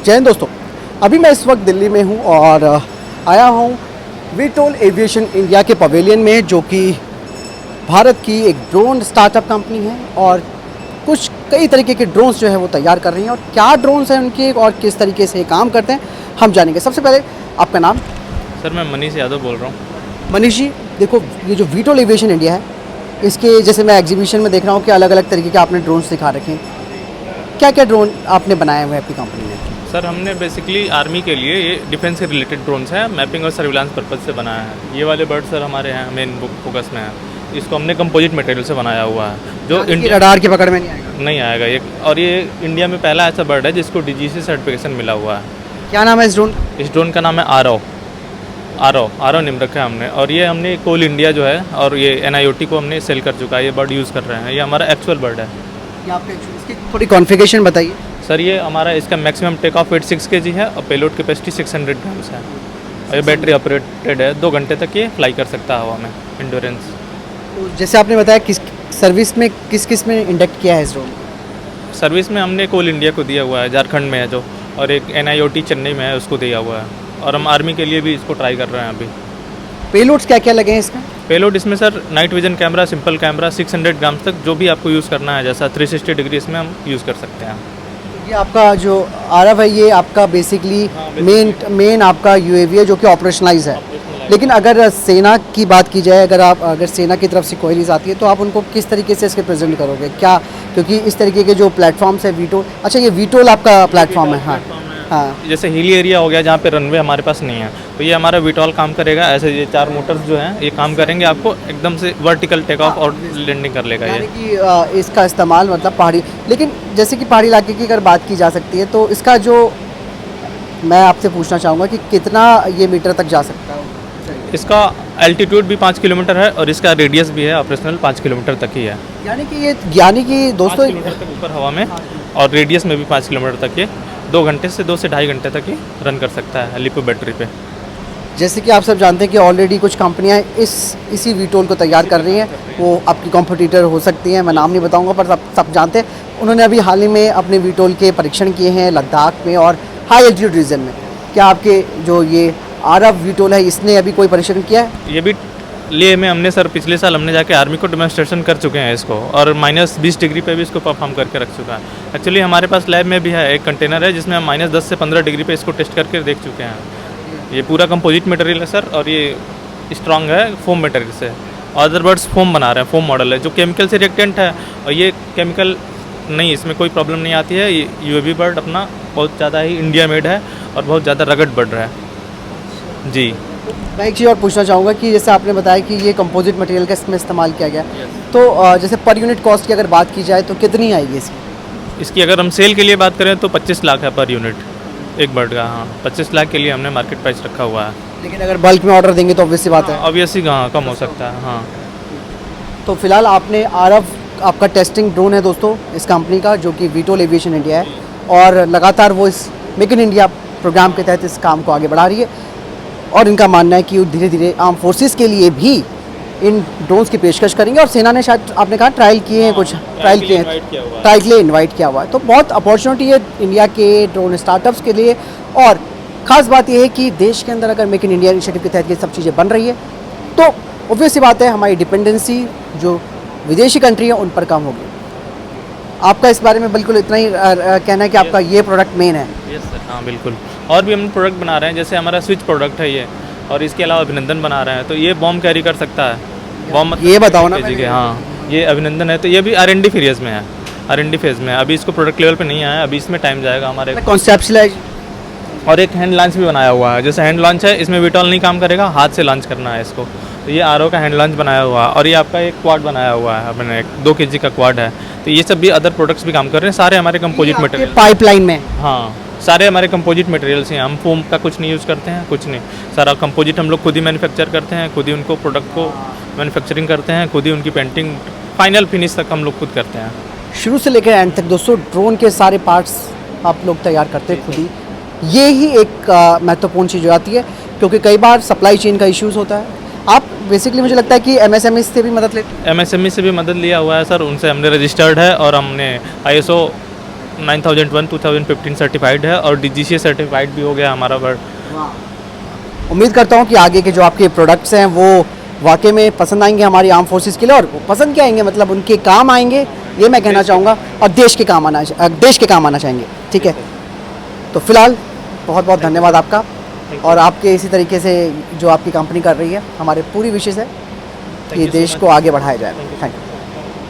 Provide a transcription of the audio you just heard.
जय हिंद दोस्तों, अभी मैं इस वक्त दिल्ली में हूँ और आया हूँ वीटोल एविएशन इंडिया के पवेलियन में, जो कि भारत की एक ड्रोन स्टार्टअप कंपनी है और कुछ कई तरीके के ड्रोन्स जो है वो तैयार कर रही हैं। और क्या ड्रोन्स हैं उनके और किस तरीके से काम करते हैं हम जानेंगे। सबसे पहले आपका नाम? सर मैं मनीष यादव बोल रहा हूँ। मनीष जी, देखो ये जो वीटोल एविएशन इंडिया है, इसके जैसे मैं एग्जीबिशन में देख रहा हूँ कि अलग अलग तरीके के आपने ड्रोन्स दिखा रखे हैं। क्या क्या ड्रोन आपने बनाए हुए हैं अपनी कंपनी में? सर हमने बेसिकली आर्मी के लिए ये डिफेंस से रिलेटेड ड्रोन्स हैं, मैपिंग और सर्विलांस पर्पज से बनाया है। ये वाले बर्ड सर हमारे यहाँ मेन फोकस में है। इसको हमने कंपोजिट मटेरियल से बनाया हुआ है जो इंडिया रडार की पकड़ में नहीं आएगा ये। और ये इंडिया में पहला ऐसा बर्ड है जिसको डीजीसी सर्टिफिकेशन मिला हुआ है। क्या नाम है इस ड्रोन? इस ड्रोन का नाम है आरओ नेम रखा है हमने। और ये हमने कोल इंडिया जो है और ये NIOT को हमने सेल कर चुका है। ये बर्ड यूज़ कर रहे हैं। ये हमारा एक्चुअल बर्ड है। इसकी थोड़ी कॉन्फ़िगरेशन बताइए। सर ये हमारा इसका maximum take off weight 6 kg है और पेलोड कैपेसिटी 600 ग्राम्स है। और ये बैटरी ऑपरेटेड है। 2 घंटे तक ये फ्लाई कर सकता है हवा में, इंडोरेंस। तो जैसे आपने बताया किस सर्विस में किस में इंडक्ट किया है इस ड्रोन? सर्विस में हमने कोल इंडिया को दिया हुआ है, झारखंड में है जो, और एक NIOT चेन्नई में है, उसको दिया हुआ है। और हम आर्मी के लिए भी इसको ट्राई कर रहे हैं अभी। पेलोड्स क्या क्या लगे हैं इसमें? पेलोड इसमें sir night vision camera, simple camera, 600 grams तक जो भी आपको यूज़ करना है, जैसा 360 डिग्री इसमें हम यूज़ कर सकते हैं। ये आपका जो आरव है, ये आपका बेसिकली मेन आपका UAV है जो कि ऑपरेशनलाइज है। लेकिन अगर सेना की बात की जाए, अगर सेना की तरफ से क्वेरीज आती है तो आप उनको किस तरीके से इसके प्रेजेंट करोगे क्या? क्योंकि इस तरीके के जो प्लेटफॉर्म्स है वीटोल, अच्छा ये वीटोल आपका प्लेटफॉर्म है। हाँ, जैसे हिली एरिया हो गया जहाँ पे रनवे हमारे पास नहीं है, तो ये हमारा वीटॉल काम करेगा। ऐसे ये 4 मोटर्स जो हैं ये काम करेंगे, आपको एकदम से वर्टिकल टेक ऑफ और लैंडिंग कर लेगा। यानी कि इसका इस्तेमाल मतलब पहाड़ी, लेकिन जैसे कि पहाड़ी इलाके की अगर बात की जा सकती है तो इसका जो मैं आपसे पूछना चाहूँगा कि कितना ये मीटर तक जा सकता है? इसका एल्टीट्यूड भी 5 किलोमीटर है और इसका रेडियस भी है ऑपरेशनल 5 किलोमीटर तक ही है। यानी कि दोस्तों 5 किलोमीटर तक ऊपर हवा में और रेडियस में भी 5 किलोमीटर तक ये 2 घंटे से 2 से ढाई घंटे तक ये रन कर सकता है लिपो बैटरी पे। जैसे कि आप सब जानते हैं कि ऑलरेडी कुछ कंपनियां इसी वीटोल को तैयार कर रही हैं। वो आपकी कॉम्पिटिटर हो सकती हैं, मैं नाम नहीं बताऊंगा, पर सब जानते हैं। उन्होंने अभी हाल ही में अपने वीटोल के परीक्षण किए हैं लद्दाख में और हाई एल्टीट्यूड रीजन में। क्या आपके जो ये आरव वीटोल है, इसने अभी कोई परीक्षण किया है? ये भी लेह में हमने सर पिछले साल हमने जाके आर्मी को डेमोन्स्ट्रेशन कर चुके हैं इसको, और -20 डिग्री पे भी इसको परफॉर्म करके रख चुका है। एक्चुअली हमारे पास लैब में भी है एक कंटेनर है जिसमें हम -10 से 15 डिग्री पे इसको टेस्ट करके देख चुके हैं। ये पूरा कंपोजिट मटेरियल है सर, और ये स्ट्रॉन्ग है फोम मटेरियल से। अदर बर्ड्स फोम बना रहे हैं, फोम मॉडल है जो केमिकल से रिएक्टेंट है, और ये केमिकल नहीं, इसमें कोई प्रॉब्लम नहीं आती है। ये UAV बर्ड अपना बहुत ज़्यादा ही इंडिया मेड है और बहुत ज़्यादा रगड़ बर्ड है जी। मैं एक चीज़ और पूछना चाहूँगा कि जैसे आपने बताया कि ये कंपोजिट मटेरियल का इसमें इस्तेमाल किया गया, तो जैसे पर यूनिट कॉस्ट की अगर बात की जाए तो कितनी आएगी इसकी अगर हम सेल के लिए बात करें तो 25 लाख है पर यूनिट एक बर्ड का। हाँ, 25 लाख के लिए हमने मार्केट प्राइस रखा हुआ है। लेकिन अगर बल्क में ऑर्डर देंगे तो ऑब्वियस सी बात है, ऑब्वियसली हाँ कम हो सकता है। हाँ, तो फिलहाल आपने आरव आपका टेस्टिंग ड्रोन है दोस्तों इस कंपनी का, जो कि वीटोल एविएशन इंडिया है, और लगातार वो इस मेक इन इंडिया प्रोग्राम के तहत इस काम को आगे बढ़ा रही है। और इनका मानना है कि वो धीरे धीरे आर्म फोर्सेस के लिए भी इन ड्रोन्स की पेशकश करेंगे। और सेना ने शायद आपने कहा ट्रायल किए हैं, कुछ ट्रायल के लिए इनवाइट किया हुआ है। तो बहुत अपॉर्चुनिटी है इंडिया के ड्रोन स्टार्टअप्स के लिए। और ख़ास बात यह है कि देश के अंदर अगर मेक इन इंडिया इनिशिएटिव के तहत ये सब चीज़ें बन रही है तो ऑब्वियस सी बात है हमारी डिपेंडेंसी जो विदेशी कंट्री है उन पर कम होगी। आपका इस बारे में बिल्कुल इतना ही कहना है कि आपका ये प्रोडक्ट मेन है? यस सर, हाँ बिल्कुल। और भी हम प्रोडक्ट बना रहे हैं, जैसे हमारा स्विच प्रोडक्ट है ये, और इसके अलावा अभिनंदन बना रहे हैं। तो ये बॉम्ब कैरी कर सकता है। बॉम्ब ये बताओ ना। हाँ, ये अभिनंदन है, तो ये भी R&D फेज में है। R&D फेज में अभी इसको प्रोडक्ट लेवल पे नहीं आया, अभी इसमें टाइम जाएगा हमारे। कॉन्सेप्चुअलाइज और एक हैंड लॉन्च भी बनाया हुआ है। जैसे हैंड लॉन्च है, इसमें वीटॉल नहीं काम करेगा, हाथ से लॉन्च करना है इसको। तो ये RO का हैंड लॉन्च बनाया हुआ है। और ये आपका एक क्वाड बनाया हुआ है अपने, एक 2 kg का क्वाड है। तो ये सब भी अदर प्रोडक्ट्स भी काम कर रहे हैं, सारे हमारे कंपोजिट मटेरियल पाइपलाइन में। हाँ, सारे हमारे कंपोजिट मटेरियल्स हैं। हम फोम का कुछ नहीं यूज़ करते हैं, कुछ नहीं। सारा कंपोजिट हम लोग खुद ही मैन्युफैक्चर करते हैं, खुद ही उनको प्रोडक्ट को मैन्युफैक्चरिंग करते हैं, खुद ही उनकी पेंटिंग फाइनल फिनिश तक हम लोग खुद करते हैं। शुरू से लेकर एंड तक दोस्तों ड्रोन के सारे पार्ट्स आप लोग तैयार करते हैं खुद ही। ये ही एक महत्वपूर्ण चीज़ हो जाती है, क्योंकि कई बार सप्लाई चेन का इश्यूज़ होता है। आप बेसिकली मुझे लगता है कि MSME से भी मदद लेते हैं। MSME से भी मदद लिया हुआ है सर, उनसे हमने रजिस्टर्ड है और हमने ISO 9001 2015 सर्टिफाइड है और DGCA सर्टिफाइड भी हो गया हमारा वर्ड। उम्मीद करता हूँ कि आगे के जो आपके प्रोडक्ट्स हैं वो वाकई में पसंद आएंगे हमारी आर्म फोर्सेस के लिए, और पसंद क्या आएंगे मतलब उनके काम आएंगे, ये मैं कहना चाहूँगा, और देश के काम आना चाहेंगे। ठीक है, तो फिलहाल बहुत बहुत धन्यवाद आपका, और आपके इसी तरीके से जो आपकी कंपनी कर रही है, हमारे पूरी विशेष है कि देश को आगे बढ़ाया जाए। Thank you.